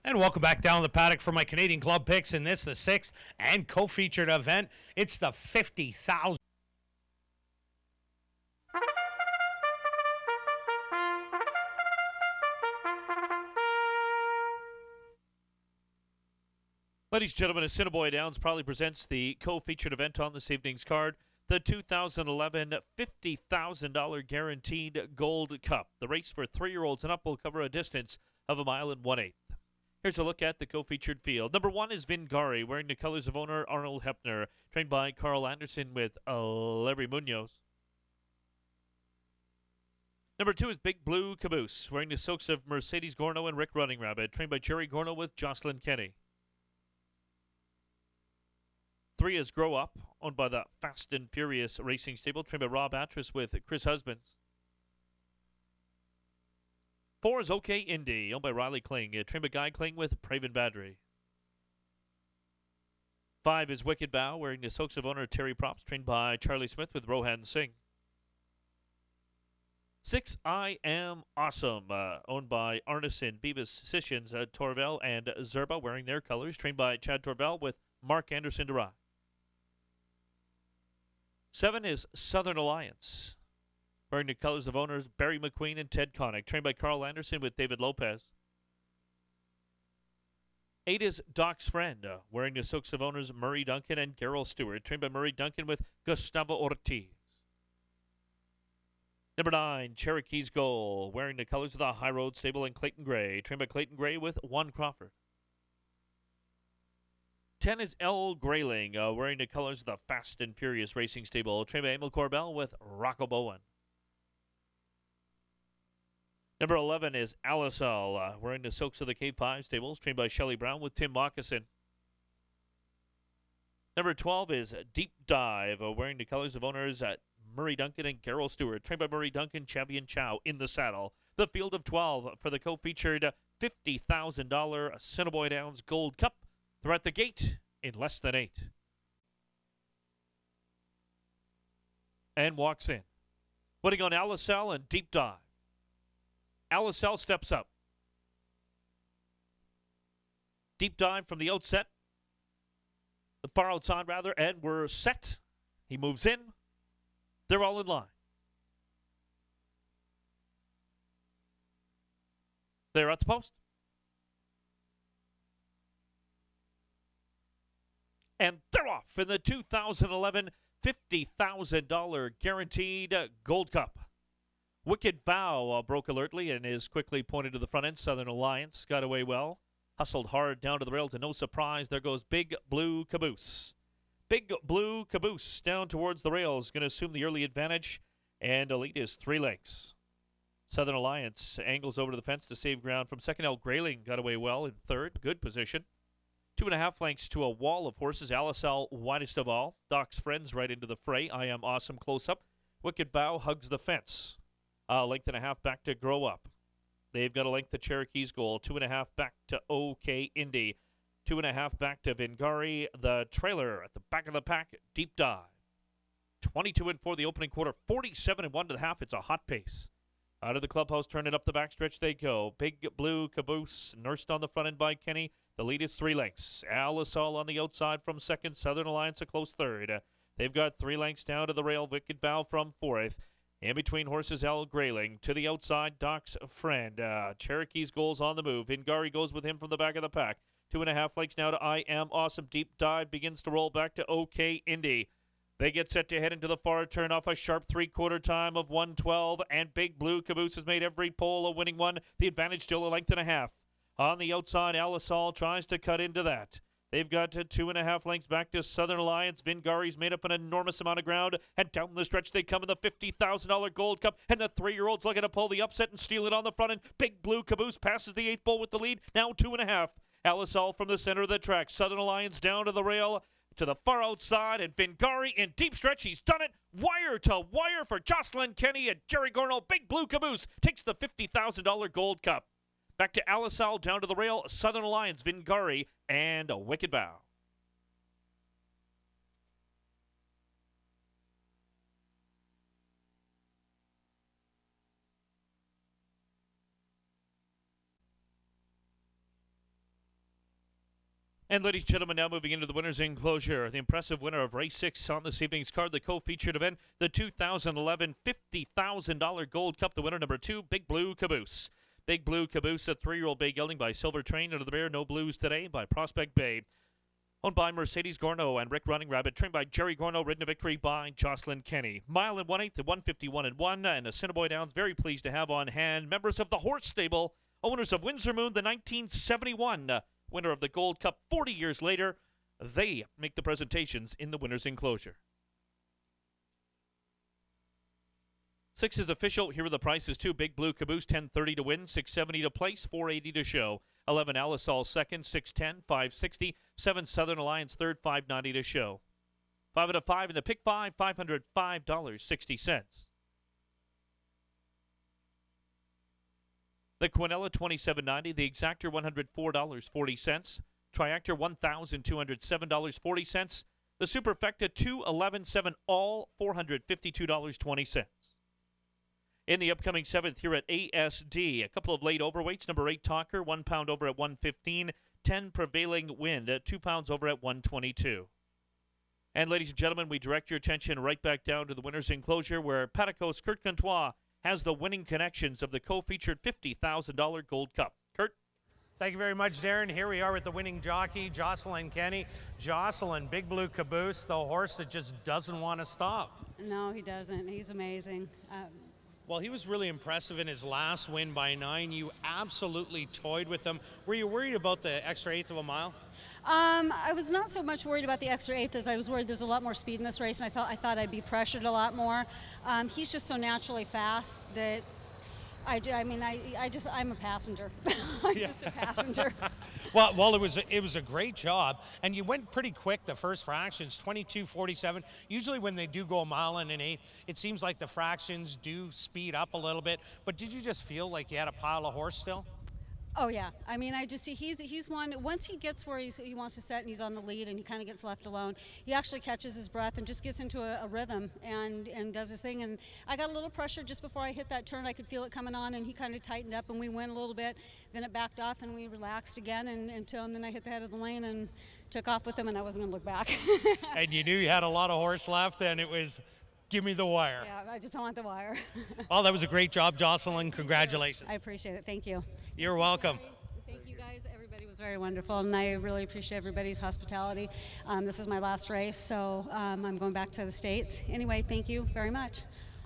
And welcome back down the paddock for my Canadian Club picks in this, the sixth and co-featured event. It's the 50,000. Ladies and gentlemen, Assiniboia Downs proudly presents the co-featured event on this evening's card, the 2011 $50,000 Guaranteed Gold Cup. The race for 3-year-olds and up will cover a distance of 1 1/8 miles. Here's a look at the co-featured field. Number 1 is Vingari, wearing the colors of owner Arnold Hepner, trained by Carl Anderson with Larry Munoz. Number 2 is Big Blue Caboose, wearing the silks of Mercedes Gorno and Rick Running Rabbit, trained by Jerry Gorno with Jocelyn Kenny. 3 is Grow Up, owned by the Fast and Furious Racing Stable, trained by Rob Atras with Chris Husbands. 4 is OK Indy, owned by Riley Kling, trained by Guy Kling with Praven Badri. 5 is Wicked Vow, wearing the silks of owner Terry Props, trained by Charlie Smith with Rohan Singh. 6, I Am Awesome, owned by Arneson, Beavis, Sissions, Torvel, and Zerba, wearing their colors, trained by Chad Torvel with Mark Anderson Durai. 7 is Southern Alliance, wearing the colors of owners Barry McQueen and Ted Connick, trained by Carl Anderson with David Lopez. 8 is Doc's Friend, wearing the silks of owners Murray Duncan and Gerald Stewart, trained by Murray Duncan with Gustavo Ortiz. Number 9, Cherokee's Goal, wearing the colors of the High Road Stable and Clayton Gray, trained by Clayton Gray with Juan Crawford. 10 is El Grayling, wearing the colors of the Fast and Furious Racing Stable, trained by Emil Corbell with Rocco Bowen. Number 11 is Alisal, wearing the silks of the K5 Stables, trained by Shelley Brown with Tim Moccasin. Number 12 is Deep Dive, wearing the colors of owners Murray Duncan and Carol Stewart, trained by Murray Duncan, Champion Chow in the saddle. The field of 12 for the co-featured $50,000 Assiniboia Downs Gold Cup. They're at the gate in less than 8. And walks in. Putting on Alisal and Deep Dive. Alisal steps up. Deep Dive from the outset. The far outside, rather, and we're set. He moves in. They're all in line. They're at the post. And they're off in the 2011 $50,000 Guaranteed Gold Cup. Wicked Vow broke alertly and is quickly pointed to the front end. Southern Alliance got away well. Hustled hard down to the rail to no surprise. There goes Big Blue Caboose. Big Blue Caboose down towards the rails. Going to assume the early advantage. And Elite is 3 lengths. Southern Alliance angles over to the fence to save ground from second. El Grayling got away well in third. Good position. 2.5 lengths to a wall of horses. Alisal widest of all. Doc's Friends right into the fray. I Am Awesome close up. Wicked Vow hugs the fence. A length and a half back to Grow Up. They've got a length to Cherokee's Goal. 2.5 back to OK Indy. 2.5 back to Vingari. The trailer at the back of the pack. Deep Dive. 22-4 the opening quarter. 47-1 to the half. It's a hot pace. Out of the clubhouse, turning up the backstretch they go. Big Blue Caboose, nursed on the front end by Kenny. The lead is 3 lengths. Alisal on the outside from second. Southern Alliance a close third. They've got 3 lengths down to the rail. Wicked Vow from fourth. In between horses, El Grayling. To the outside, Doc's Friend. Cherokee's Goal's on the move. Vingari goes with him from the back of the pack. 2.5 lengths now to I Am Awesome. Deep Dive begins to roll back to OK Indy. They get set to head into the far turn off a sharp 3/4 time of 1:12, and Big Blue Caboose has made every pole a winning one. The advantage still a length and a half. On the outside, Alisal tries to cut into that. They've got 2.5 lengths back to Southern Alliance. Vingari's made up an enormous amount of ground, and down the stretch they come in the $50,000 Gold Cup, and the 3-year-old's looking to pull the upset and steal it on the front end. Big Blue Caboose passes the 8th bull with the lead, now 2.5. Alisal from the center of the track. Southern Alliance down to the rail. To the far outside, and Vingari in deep stretch. He's done it. Wire to wire for Jocelyn Kenny and Jerry Gorno. Big Blue Caboose takes the $50,000 Gold Cup. Back to Alisal, down to the rail. Southern Alliance, Vingari, and a Wicked Vow. And ladies and gentlemen, now moving into the winner's enclosure, the impressive winner of race 6 on this evening's card, the co-featured event, the 2011 $50,000 Gold Cup, the winner number 2, Big Blue Caboose. Big Blue Caboose, a 3-year-old bay gelding by Silver Train, under the bear, No Blues Today by Prospect Bay. Owned by Mercedes Gorno and Rick Running Rabbit, trained by Jerry Gorno, ridden to victory by Jocelyn Kenny. Mile and 1/8 at 151-1, and Assiniboia Downs very pleased to have on hand members of the horse stable, owners of Windsor Moon, the 1971 winner of the Gold Cup 40 years later. They make the presentations in the winner's enclosure. 6 is official. Here are the prices, too. Big Blue Caboose, $10.30 to win, $6.70 to place, $4.80 to show. 11 Alisol second, $6.10, $5.60. 7 Southern Alliance third, $5.90 to show. 5 out of 5 in the pick 5, $505.60. The Quinella, $27.90. The Exactor, $104.40. Triactor, $1,207.40. The Superfecta, $211.7, all $452.20. In the upcoming 7th here at ASD, a couple of late overweights. Number 8 Talker, 1 pound over at 115. 10 Prevailing Wind, 2 pounds over at 122. And ladies and gentlemen, we direct your attention right back down to the winner's enclosure, where Paticos Kurt Contois has the winning connections of the co-featured $50,000 Gold Cup. Kurt? Thank you very much, Darren. Here we are with the winning jockey, Jocelyn Kenny. Jocelyn, Big Blue Caboose, the horse that just doesn't want to stop. No, he doesn't. He's amazing. Well, he was really impressive in his last win by 9. You absolutely toyed with him. Were you worried about the extra 1/8 of a mile? I was not so much worried about the extra 1/8 as I was worried there's a lot more speed in this race, and I thought I'd be pressured a lot more. He's just so naturally fast that I'm a passenger. I'm just a passenger. Well, it was a great job, and you went pretty quick the first fractions, 22:47. Usually when they do go a mile and an 1/8, it seems like the fractions do speed up a little bit. But did you just feel like you had a pile of horse still? Oh yeah, I mean, I just see he's one. Once he gets where he wants to set and he's on the lead and he kind of gets left alone, he actually catches his breath and just gets into a rhythm and does his thing. And I got a little pressure just before I hit that turn. I could feel it coming on, and he kind of tightened up and we went a little bit. Then it backed off and we relaxed again and then I hit the head of the lane and took off with him, and I wasn't gonna look back. And you knew you had a lot of horse left, and it was, give me the wire. Yeah, I just want the wire. Oh, that was a great job, Jocelyn. Congratulations. I appreciate it. Thank you. You're welcome. Thank you guys. Everybody was very wonderful, and I really appreciate everybody's hospitality. This is my last race, so I'm going back to the States. Anyway, thank you very much.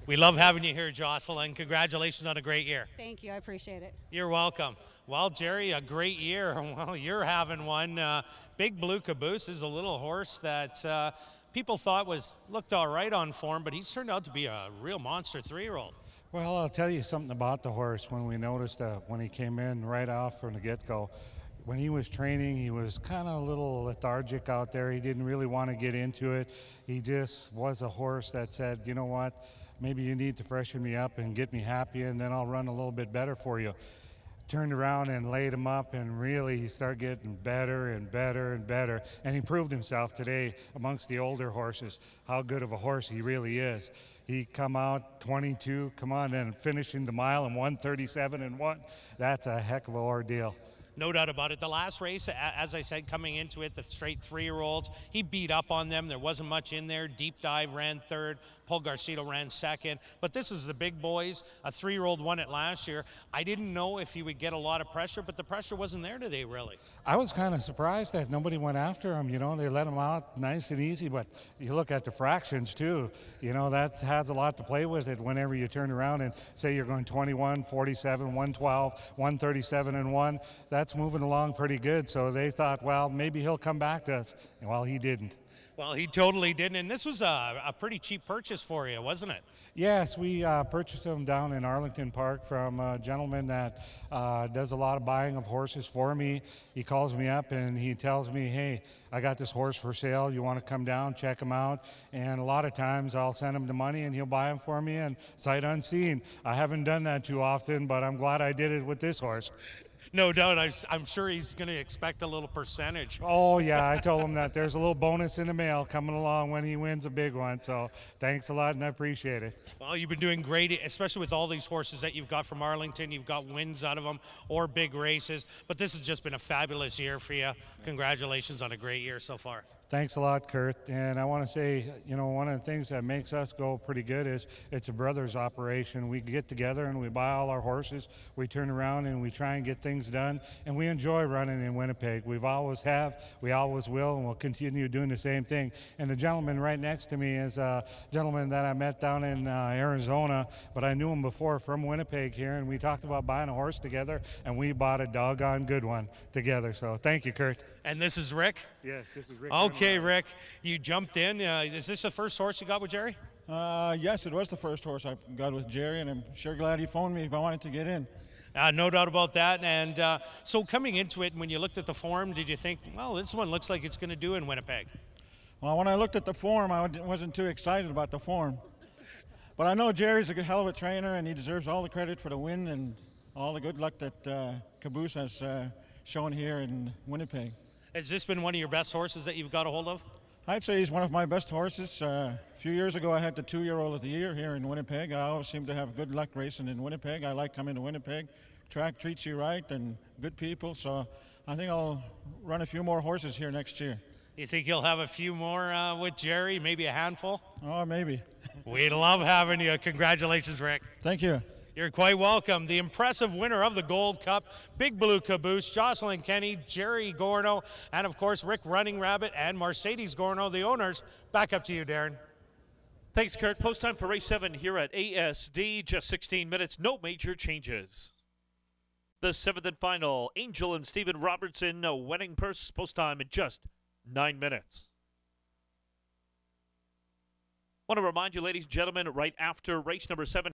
We love having you here, Jocelyn. Congratulations on a great year. Thank you. I appreciate it. You're welcome. Well, Jerry, a great year. Well, you're having one. Big Blue Caboose is a little horse that people thought looked all right on form, but he's turned out to be a real monster 3-year-old. Well, I'll tell you something about the horse. When we noticed when he came in right off from the get-go, when he was training, he was kind of a little lethargic out there. He didn't really want to get into it. He just was a horse that said, you know what, maybe you need to freshen me up and get me happy, and then I'll run a little bit better for you. Turned around and laid him up, and really he started getting better and better and better. And he proved himself today amongst the older horses, how good of a horse he really is. He come out 22, come on, and finishing the mile in 1:37-1. That's a heck of an ordeal. No doubt about it. The last race, as I said, coming into it, the straight 3-year-olds, he beat up on them. There wasn't much in there. Deep Dive ran 3rd. Paul Garcido ran 2nd. But this is the big boys. A 3-year-old won it last year. I didn't know if he would get a lot of pressure, but the pressure wasn't there today, really. I was kind of surprised that nobody went after him. You know, they let him out nice and easy. But you look at the fractions, too. You know, that has a lot to play with it whenever you turn around and say you're going 21, 47, 112, 137-1. That's moving along pretty good, so they thought, well, maybe he'll come back to us. Well, he didn't. Well, he totally didn't, and this was a pretty cheap purchase for you, wasn't it? Yes, we purchased him down in Arlington Park from a gentleman that does a lot of buying of horses for me. He calls me up and he tells me, hey, I got this horse for sale. You want to come down, check him out? And a lot of times I'll send him the money and he'll buy him for me, and sight unseen. I haven't done that too often, but I'm glad I did it with this horse. No doubt. I'm sure he's going to expect a little percentage. Oh, yeah, I told him that there's a little bonus in the mail coming along when he wins a big one. So thanks a lot, and I appreciate it. Well, you've been doing great, especially with all these horses that you've got from Arlington. You've got wins out of them or big races. But this has just been a fabulous year for you. Congratulations on a great year so far. Thanks a lot, Kurt. And I want to say, you know, one of the things that makes us go pretty good is it's a brothers operation. We get together and we buy all our horses. We turn around and we try and get things done. And we enjoy running in Winnipeg. We've always have, we always will, and we'll continue doing the same thing. And the gentleman right next to me is a gentleman that I met down in Arizona, but I knew him before from Winnipeg here, and we talked about buying a horse together, and we bought a doggone good one together. So thank you, Kurt. And this is Rick? Yes, this is Rick. Okay, Rick, you jumped in. Is this the first horse you got with Jerry? Yes, it was the first horse I got with Jerry, and I'm sure glad he phoned me if I wanted to get in. No doubt about that. And so coming into it, when you looked at the form, did you think, well, this one looks like it's going to do in Winnipeg? Well, when I looked at the form, I wasn't too excited about the form. But I know Jerry's a hell of a trainer, and he deserves all the credit for the win and all the good luck that Caboose has shown here in Winnipeg. Has this been one of your best horses that you've got a hold of? I'd say he's one of my best horses. A few years ago, I had the 2-year-old of the year here in Winnipeg. I always seem to have good luck racing in Winnipeg. I like coming to Winnipeg. Track treats you right and good people, so I think I'll run a few more horses here next year. You think you'll have a few more with Jerry, maybe a handful? Oh, maybe. We'd love having you. Congratulations, Rick. Thank you. You're quite welcome. The impressive winner of the Gold Cup, Big Blue Caboose, Jocelyn Kenny, Jerry Gorno, and of course Rick Running Rabbit and Mercedes Gorno, the owners. Back up to you, Darren. Thanks, Kurt. Post time for race 7 here at ASD. Just 16 minutes. No major changes. The 7th and final, Angel and Stephen Robertson, wedding purse. Post time in just 9 minutes. Want to remind you, ladies and gentlemen, right after race number 7.